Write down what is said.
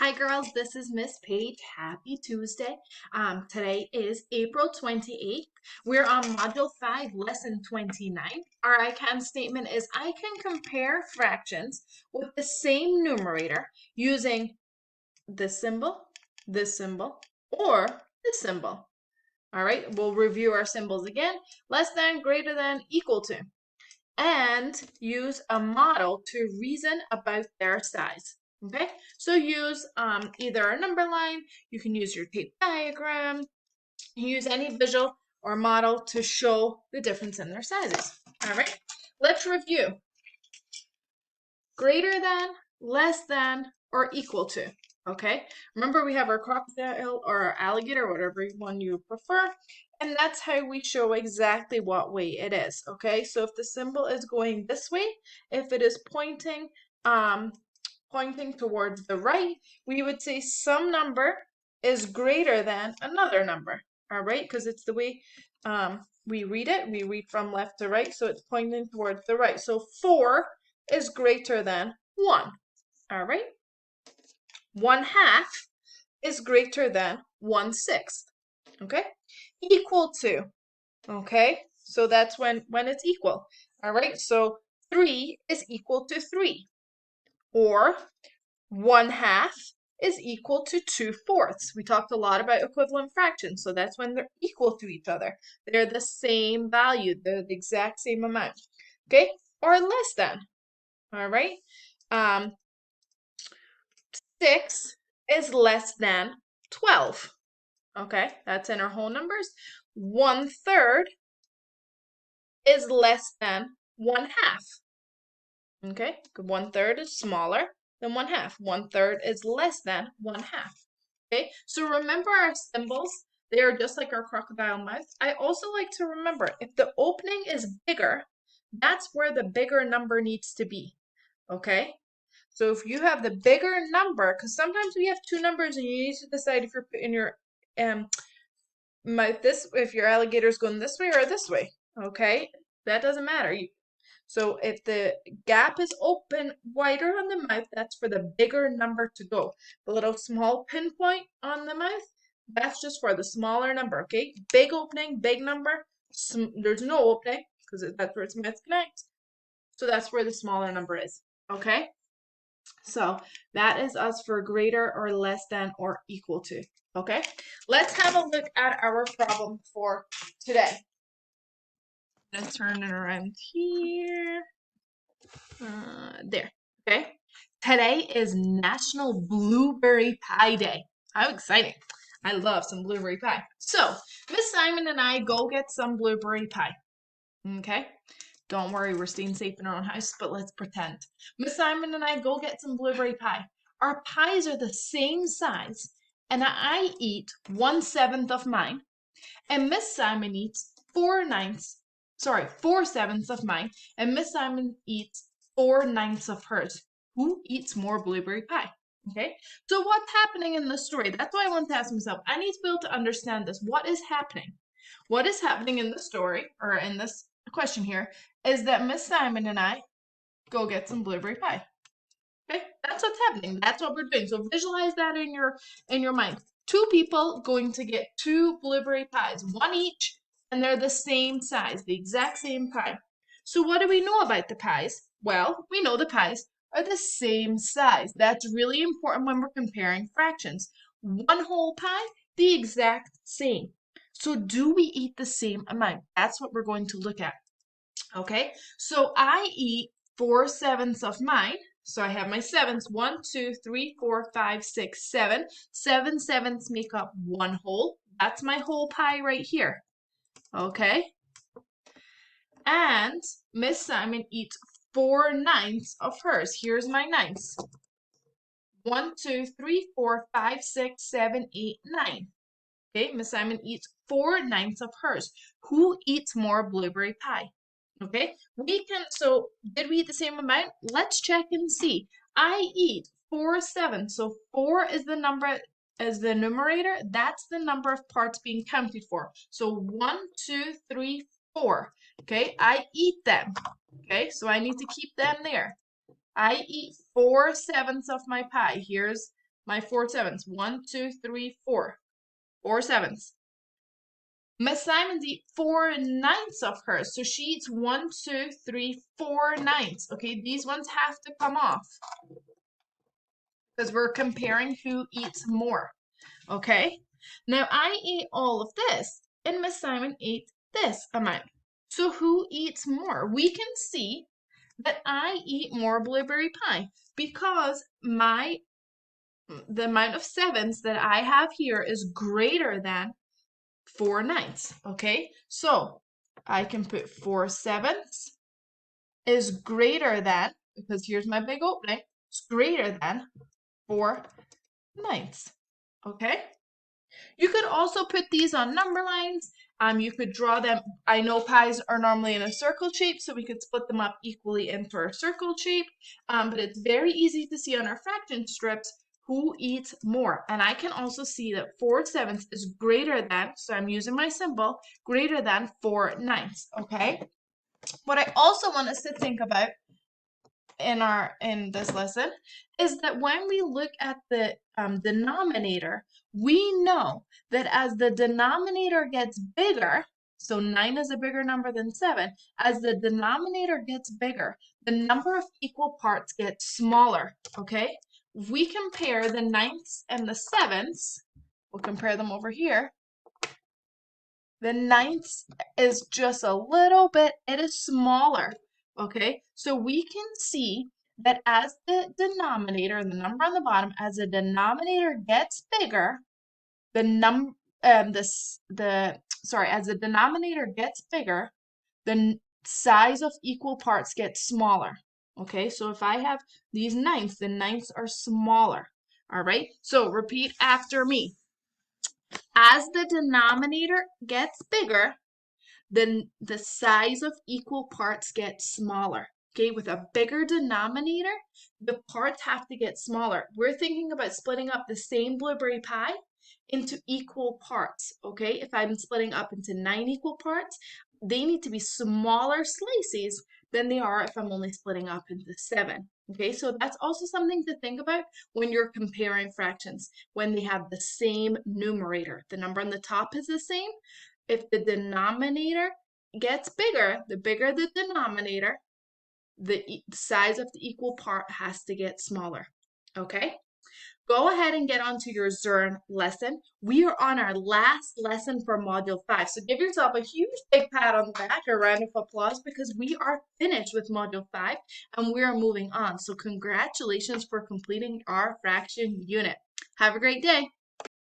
Hi girls, this is Miss Paige. Happy Tuesday. Today is April 28th. We're on Module 5, Lesson 29. Our I can statement is I can compare fractions with the same numerator using this symbol, or this symbol. All right, we'll review our symbols again. Less than, greater than, equal to. And use a model to reason about their size. Okay, so use either a number line, you can use your tape diagram, use any visual or model to show the difference in their sizes. All right, let's review. Greater than, less than, or equal to. Okay, remember we have our crocodile or our alligator, whatever one you prefer, and that's how we show exactly what way it is. Okay, so if the symbol is going this way, if it is pointing towards the right, we would say some number is greater than another number. All right, because it's the way we read it. We read from left to right, so it's pointing towards the right. So 4 is greater than 1. All right. 1/2 is greater than 1/6. Okay. Equal to. Okay. So that's when it's equal. All right. So 3 is equal to 3. Or 1/2 is equal to 2/4. We talked a lot about equivalent fractions, so that's when they're equal to each other. They're the same value, they're the exact same amount. Okay, or less than. All right. 6 is less than 12. Okay, that's in our whole numbers. 1/3 is less than 1/2. Okay, 1/3 is smaller than 1/2. 1/3 is less than 1/2. Okay, so remember our symbols. They are just like our crocodile mouth. I also like to remember if the opening is bigger, that's where the bigger number needs to be. Okay, so if you have the bigger number, because sometimes we have two numbers and you need to decide if you're putting your mouth if your alligator's going this way or this way. Okay, that doesn't matter. So if the gap is open wider on the mouth, that's for the bigger number to go. The little small pinpoint on the mouth, that's just for the smaller number, okay? Big opening, big number, there's no opening because that's where its mouth connects. So that's where the smaller number is, okay? So that is us for greater or less than or equal to, okay? Let's have a look at our problem for today. I'm gonna turn it around here. There. Okay. Today is National Blueberry Pie Day. How exciting. I love some blueberry pie. So, Miss Simon and I go get some blueberry pie. Okay? Don't worry, we're staying safe in our own house, but let's pretend. Miss Simon and I go get some blueberry pie. Our pies are the same size, and I eat 1/7 of mine, and Miss Simon eats 4/7 of mine, and Miss Simon eats 4/9 of hers. Who eats more blueberry pie? Okay, so what's happening in the story? That's why I want to ask myself. I need to be able to understand this. What is happening? What is happening in the story, or in this question here, is that Miss Simon and I go get some blueberry pie. Okay, that's what's happening. That's what we're doing. So visualize that in your mind. Two people going to get two blueberry pies, one each, and they're the same size, the exact same pie. So what do we know about the pies? Well, we know the pies are the same size. That's really important when we're comparing fractions. One whole pie, the exact same. So do we eat the same amount? That's what we're going to look at. Okay, so I eat 4/7 of mine. So I have my sevens. 1, 2, 3, 4, 5, 6, 7. 7 sevens make up one whole. That's my whole pie right here. Okay. And Miss Simon eats 4/9 of hers. Here's my ninths. 1, 2, 3, 4, 5, 6, 7, 8, 9. Okay, Miss Simon eats 4/9 of hers. Who eats more blueberry pie? Okay, so did we eat the same amount? Let's check and see. I eat 4/7, so 4 is the number as the numerator. That's the number of parts being counted for. So 1, 2, 3, 4. Okay, I eat them. Okay, so I need to keep them there. I eat 4/7 of my pie. Here's my 4 sevens. 1, 2, 3, 4. 4 sevens. Miss Simons eat 4 ninths of hers. So she eats 1, 2, 3, 4 ninths. Okay, these ones have to come off because we're comparing who eats more. Okay, now I eat all of this and Miss Simon ate this amount. So who eats more? We can see that I eat more blueberry pie because the amount of sevens that I have here is greater than 4 ninths. Okay, so I can put 4 sevens is greater than, because here's my big opening, it's greater than 4 ninths. Okay, you could also put these on number lines. You could draw them. I know pies are normally in a circle shape, so we could split them up equally into a circle shape. But it's very easy to see on our fraction strips who eats more. And I can also see that 4 sevenths is greater than, so I'm using my symbol, greater than 4 ninths, okay? What I also want us to think about in this lesson is that when we look at the denominator, we know that as the denominator gets bigger, so 9 is a bigger number than 7, as the denominator gets bigger, the number of equal parts gets smaller, okay? If we compare the ninths and the sevenths, we'll compare them over here. The ninths is just a little bit, it is smaller, okay? So we can see that as the denominator, the number on the bottom, as the denominator gets bigger, as the denominator gets bigger, the size of equal parts gets smaller. Okay, so if I have these ninths, the ninths are smaller. All right, so repeat after me. As the denominator gets bigger, then the size of equal parts gets smaller. Okay, with a bigger denominator, the parts have to get smaller. We're thinking about splitting up the same blueberry pie into equal parts. Okay, if I'm splitting up into 9 equal parts, they need to be smaller slices than they are if I'm only splitting up into 7. Okay, so that's also something to think about when you're comparing fractions, when they have the same numerator. The number on the top is the same. If the denominator gets bigger, the bigger the denominator, the size of the equal part has to get smaller. Okay? Go ahead and get onto your Zern lesson. We are on our last lesson for Module 5. So give yourself a huge big pat on the back, a round of applause, because we are finished with Module 5 and we are moving on. So congratulations for completing our fraction unit. Have a great day.